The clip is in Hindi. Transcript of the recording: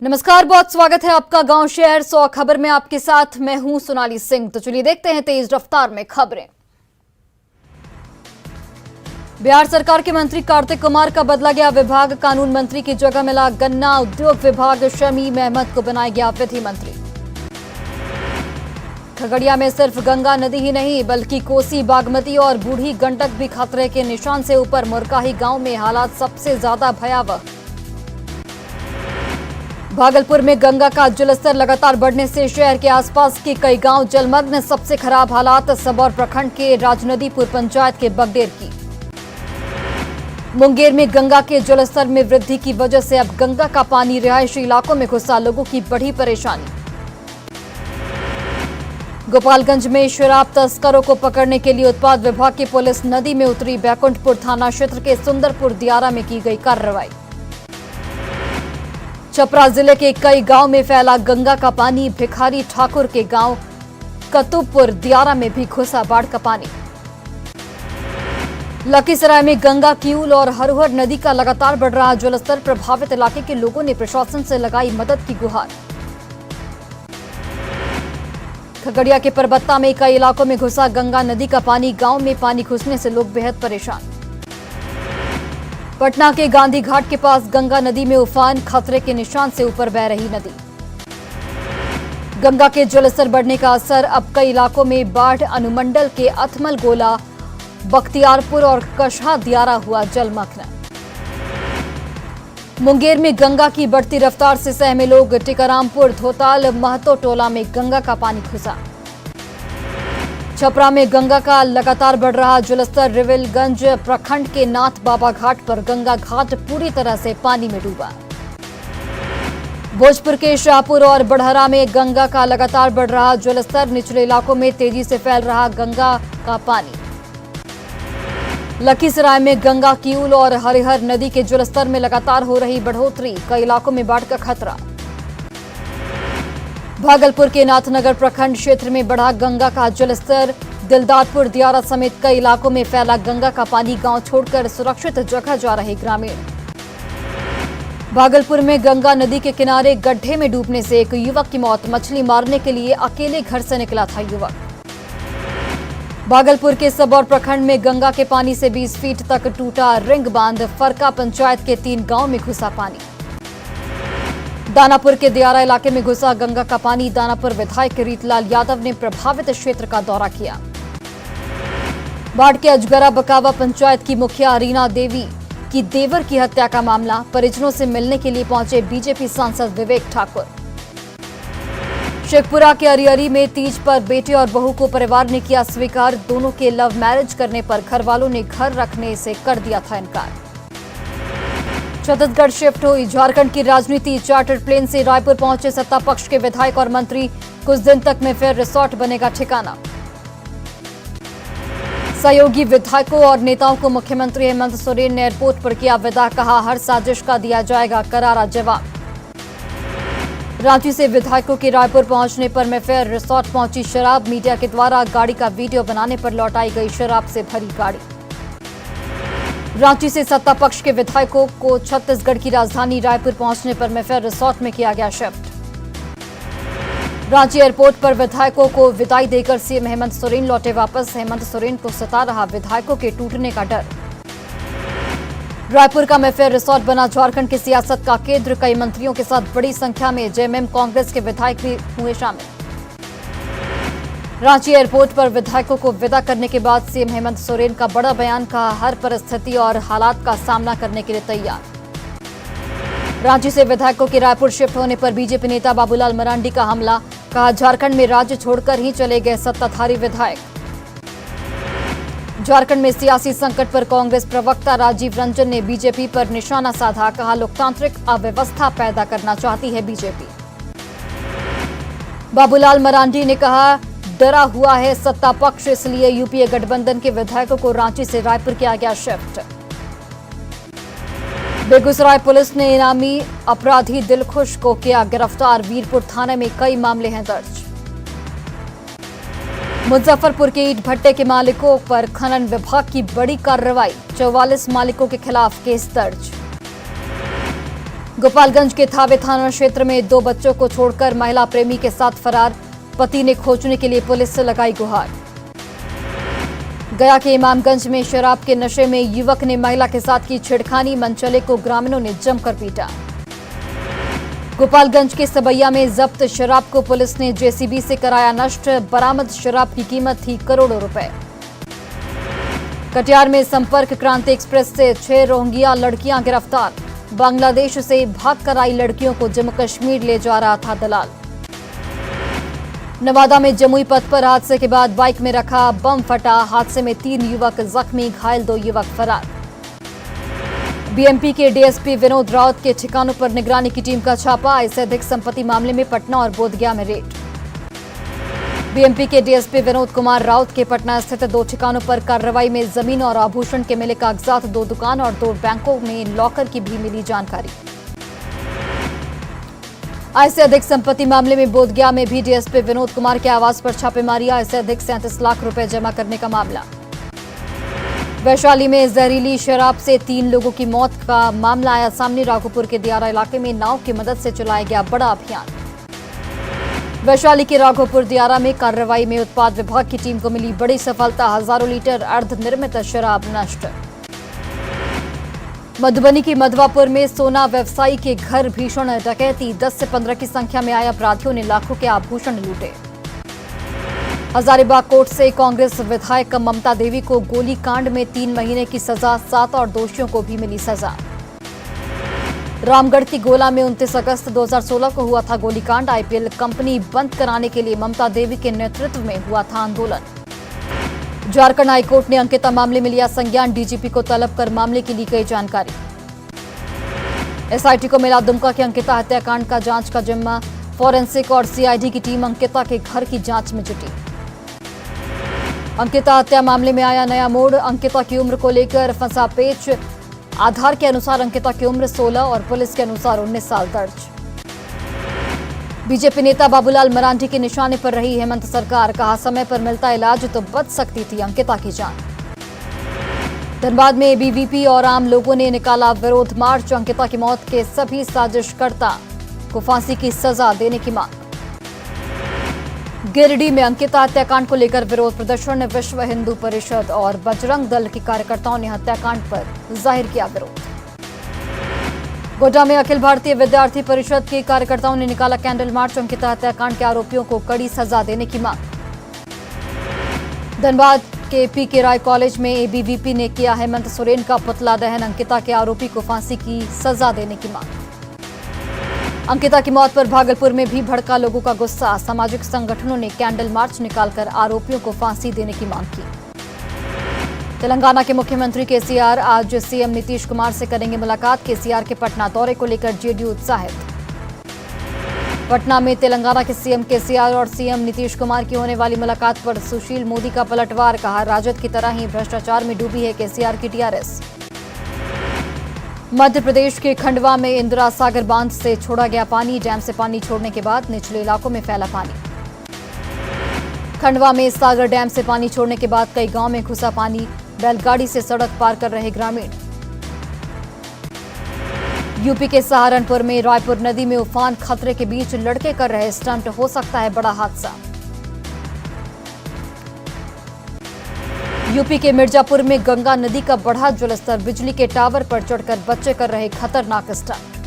नमस्कार, बहुत स्वागत है आपका गांव शहर 100 खबर में। आपके साथ मैं हूं सोनाली सिंह। तो चलिए देखते हैं तेज रफ्तार में खबरें। बिहार सरकार के मंत्री कार्तिक कुमार का बदला गया विभाग, कानून मंत्री की जगह मिला गन्ना उद्योग विभाग। शमीम अहमद को बनाया गया विधि मंत्री। खगड़िया में सिर्फ गंगा नदी ही नहीं बल्कि कोसी, बागमती और बूढ़ी गंडक भी खतरे के निशान से ऊपर। मुरकाही गांव में हालात सबसे ज्यादा भयावह। भागलपुर में गंगा का जलस्तर लगातार बढ़ने से शहर के आसपास के कई गांव जलमग्न। सबसे खराब हालात सबौर प्रखंड के राजनदीपुर पंचायत के बगडेर की। मुंगेर में गंगा के जलस्तर में वृद्धि की वजह से अब गंगा का पानी रिहायशी इलाकों में घुसा, लोगों की बढ़ी परेशानी। गोपालगंज में शराब तस्करों को पकड़ने के लिए उत्पाद विभाग की पुलिस नदी में उतरी। बैकुंठपुर थाना क्षेत्र के सुंदरपुर दियारा में की गई कार्रवाई। छपरा जिले के कई गांव में फैला गंगा का पानी। भिखारी ठाकुर के गांव कतुबपुर दियारा में भी घुसा बाढ़ का पानी। लखीसराय में गंगा, किऊल और हरोहर नदी का लगातार बढ़ रहा जलस्तर। प्रभावित इलाके के लोगों ने प्रशासन से लगाई मदद की गुहार। खगड़िया के परबत्ता में कई इलाकों में घुसा गंगा नदी का पानी। गांव में पानी घुसने से लोग बेहद परेशान। पटना के गांधी घाट के पास गंगा नदी में उफान, खतरे के निशान से ऊपर बह रही नदी। गंगा के जलस्तर बढ़ने का असर, अब कई इलाकों में बाढ़। अनुमंडल के अथमल गोला, बख्तियारपुर और कशहा दियारा हुआ जलमग्न। मुंगेर में गंगा की बढ़ती रफ्तार से सहमे लोग। टिकारामपुर, धोताल, महतो टोला में गंगा का पानी घुसा। छपरा में गंगा का लगातार बढ़ रहा जलस्तर। रिविलगंज प्रखंड के नाथ बाबा घाट पर गंगा घाट पूरी तरह से पानी में डूबा। भोजपुर के शाहपुर और बढ़हरा में गंगा का लगातार बढ़ रहा जलस्तर। निचले इलाकों में तेजी से फैल रहा गंगा का पानी। लखीसराय में गंगा, किऊल और हरिहर नदी के जलस्तर में लगातार हो रही बढ़ोतरी। कई इलाकों में बाढ़ का खतरा। भागलपुर के नाथनगर प्रखंड क्षेत्र में बढ़ा गंगा का जलस्तर। दिलदारपुर दियारा समेत कई इलाकों में फैला गंगा का पानी। गांव छोड़कर सुरक्षित जगह जा रहे ग्रामीण। भागलपुर में गंगा नदी के किनारे गड्ढे में डूबने से एक युवक की मौत। मछली मारने के लिए अकेले घर से निकला था युवक। भागलपुर के सबौर प्रखंड में गंगा के पानी से 20 फीट तक टूटा रिंग बांध। फरका पंचायत के 3 गांव में घुसा पानी। दानापुर के दियारा इलाके में घुसा गंगा का पानी। दानापुर विधायक रीतलाल यादव ने प्रभावित क्षेत्र का दौरा किया। बाढ़ के अजगरा बकावा पंचायत की मुखिया रीना देवी की देवर की हत्या का मामला। परिजनों से मिलने के लिए पहुंचे बीजेपी सांसद विवेक ठाकुर। शेखपुरा के अरियरी में तीज पर बेटे और बहू को परिवार ने किया स्वीकार। दोनों के लव मैरिज करने पर घर वालों ने घर रखने से कर दिया था इनकार। छत्तीसगढ़ शिफ्ट हुई झारखंड की राजनीति। चार्टर्ड प्लेन से रायपुर पहुंचे सत्ता पक्ष के विधायक और मंत्री। कुछ दिन तक में फिर रिसोर्ट बनेगा ठिकाना। सहयोगी विधायकों और नेताओं को मुख्यमंत्री हेमंत सोरेन ने एयरपोर्ट पर किया विदा। कहा हर साजिश का दिया जाएगा करारा जवाब। रांची से विधायकों के रायपुर पहुंचने पर में फिर रिसोर्ट पहुंची शराब। मीडिया के द्वारा गाड़ी का वीडियो बनाने पर लौटाई गई शराब से भरी गाड़ी। रांची से सत्ता पक्ष के विधायकों को छत्तीसगढ़ की राजधानी रायपुर पहुंचने पर में फिर रिसोर्ट में किया गया शिफ्ट। रांची एयरपोर्ट पर विधायकों को विदाई देकर सीएम हेमंत सोरेन लौटे वापस। हेमंत सोरेन को सता रहा विधायकों के टूटने का डर। रायपुर का मेफेयर रिसोर्ट बना झारखंड की सियासत का केंद्र। कई मंत्रियों के साथ बड़ी संख्या में जेएमएम कांग्रेस के विधायक भी हुए शामिल। रांची एयरपोर्ट पर विधायकों को विदा करने के बाद सीएम हेमंत सोरेन का बड़ा बयान। कहा हर परिस्थिति और हालात का सामना करने के लिए तैयार। रांची से विधायकों के रायपुर शिफ्ट होने पर बीजेपी नेता बाबूलाल मरांडी का हमला। कहा झारखंड में राज्य छोड़कर ही चले गए सत्ताधारी विधायक। झारखंड में सियासी संकट पर कांग्रेस प्रवक्ता राजीव रंजन ने बीजेपी पर निशाना साधा। कहा लोकतांत्रिक अव्यवस्था पैदा करना चाहती है बीजेपी। बाबूलाल मरांडी ने कहा डरा हुआ है सत्ता पक्ष, इसलिए यूपीए गठबंधन के विधायकों को रांची से रायपुर किया गया शिफ्ट। बेगूसराय पुलिस ने इनामी अपराधी दिलखुश को किया गिरफ्तार। वीरपुर थाने में कई मामले हैं दर्ज। मुजफ्फरपुर के ईंट भट्टे के मालिकों पर खनन विभाग की बड़ी कार्रवाई। 44 मालिकों के खिलाफ केस दर्ज। गोपालगंज के थावे थाना क्षेत्र में 2 बच्चों को छोड़कर महिला प्रेमी के साथ फरार, पति ने खोजने के लिए पुलिस से लगाई गुहार। गया के इमामगंज में शराब के नशे में युवक ने महिला के साथ की छेड़खानी, मनचले को ग्रामीणों ने जमकर पीटा। गोपालगंज के सबैया में जब्त शराब को पुलिस ने जेसीबी से कराया नष्ट, बरामद शराब की कीमत थी करोड़ों रुपए। कटिहार में संपर्क क्रांति एक्सप्रेस से 6 रोहिंग्या लड़कियां गिरफ्तार, बांग्लादेश से भागकर आई लड़कियों को जम्मू कश्मीर ले जा रहा था दलाल। नवादा में जमुई पथ पर हादसे के बाद बाइक में रखा बम फटा, हादसे में 3 युवक जख्मी, घायल 2 युवक फरार। बीएमपी के डीएसपी विनोद राउत के ठिकानों पर निगरानी की टीम का छापा, इससे अधिक संपत्ति मामले में पटना और बोधगया में रेड। बीएमपी के डीएसपी विनोद कुमार राउत के पटना स्थित 2 ठिकानों पर कार्रवाई में जमीन और आभूषण के मिले कागजात, 2 दुकान और 2 बैंकों में लॉकर की भी मिली जानकारी। आय से अधिक संपत्ति मामले में बोधगया में भी डीएसपी विनोद कुमार के आवास पर छापेमारी, आय से अधिक 37 लाख रुपए जमा करने का मामला। वैशाली में जहरीली शराब से 3 लोगों की मौत का मामला आया सामने, राघोपुर के दियारा इलाके में नाव की मदद से चलाया गया बड़ा अभियान। वैशाली के राघोपुर दियारा में कार्रवाई में उत्पाद विभाग की टीम को मिली बड़ी सफलता, हजारों लीटर अर्धनिर्मित शराब नष्ट। मधुबनी की मधवापुर में सोना व्यवसायी के घर भीषण डकैती, 10 से 15 की संख्या में आए अपराधियों ने लाखों के आभूषण लूटे। हजारीबाग कोर्ट से कांग्रेस विधायक ममता देवी को गोलीकांड में 3 महीने की सजा, 7 और दोषियों को भी मिली सजा। रामगढ़ की गोला में 29 अगस्त 2016 को हुआ था गोलीकांड, आईपीएल कंपनी बंद कराने के लिए ममता देवी के नेतृत्व में हुआ था आंदोलन। झारखंड हाईकोर्ट ने अंकिता मामले में लिया संज्ञान, डीजीपी को तलब कर मामले की ली गई जानकारी। एसआईटी को मिला दुमका के अंकिता हत्याकांड का जांच का जिम्मा, फॉरेंसिक और सीआईडी की टीम अंकिता के घर की जांच में जुटी। अंकिता हत्या मामले में आया नया मोड़, अंकिता की उम्र को लेकर फंसा पेच, आधार के अनुसार अंकिता की उम्र 16 और पुलिस के अनुसार 19 साल दर्ज। बीजेपी नेता बाबूलाल मरांडी के निशाने पर रही हेमंत सरकार, कहा समय पर मिलता इलाज तो बच सकती थी अंकिता की जान। धनबाद में एबीवीपी और आम लोगों ने निकाला विरोध मार्च, अंकिता की मौत के सभी साजिशकर्ता को फांसी की सजा देने की मांग। गिरिडीह में अंकिता हत्याकांड को लेकर विरोध प्रदर्शन, विश्व हिंदू परिषद और बजरंग दल के कार्यकर्ताओं ने हत्याकांड पर जाहिर किया विरोध। गोड्डा में अखिल भारतीय विद्यार्थी परिषद के कार्यकर्ताओं ने निकाला कैंडल मार्च, अंकिता हत्याकांड के आरोपियों को कड़ी सजा देने की मांग। धनबाद के पीके राय कॉलेज में एबीवीपी ने किया हेमंत सोरेन का पुतला दहन, अंकिता के आरोपी को फांसी की सजा देने की मांग। अंकिता की मौत पर भागलपुर में भी भड़का लोगों का गुस्सा, सामाजिक संगठनों ने कैंडल मार्च निकालकर आरोपियों को फांसी देने की मांग की। तेलंगाना के मुख्यमंत्री केसीआर आज सीएम नीतीश कुमार से करेंगे मुलाकात, केसीआर के पटना दौरे को लेकर जेडीयू उत्साहित। पटना में तेलंगाना के सीएम केसीआर और सीएम नीतीश कुमार की होने वाली मुलाकात पर सुशील मोदी का पलटवार, कहा राजद की तरह ही भ्रष्टाचार में डूबी है केसीआर की टीआरएस। मध्य प्रदेश के खंडवा में इंदिरा सागर बांध से छोड़ा गया पानी, डैम से पानी छोड़ने के बाद निचले इलाकों में फैला पानी। खंडवा में सागर डैम से पानी छोड़ने के बाद कई गांव में घुसा पानी, बैलगाड़ी से सड़क पार कर रहे ग्रामीण। यूपी के सहारनपुर में रायपुर नदी में उफान, खतरे के बीच लड़के कर रहे स्टंट, हो सकता है बड़ा हादसा। यूपी के मिर्जापुर में गंगा नदी का बढ़ा जलस्तर, बिजली के टावर पर चढ़कर बच्चे कर रहे खतरनाक स्टंट।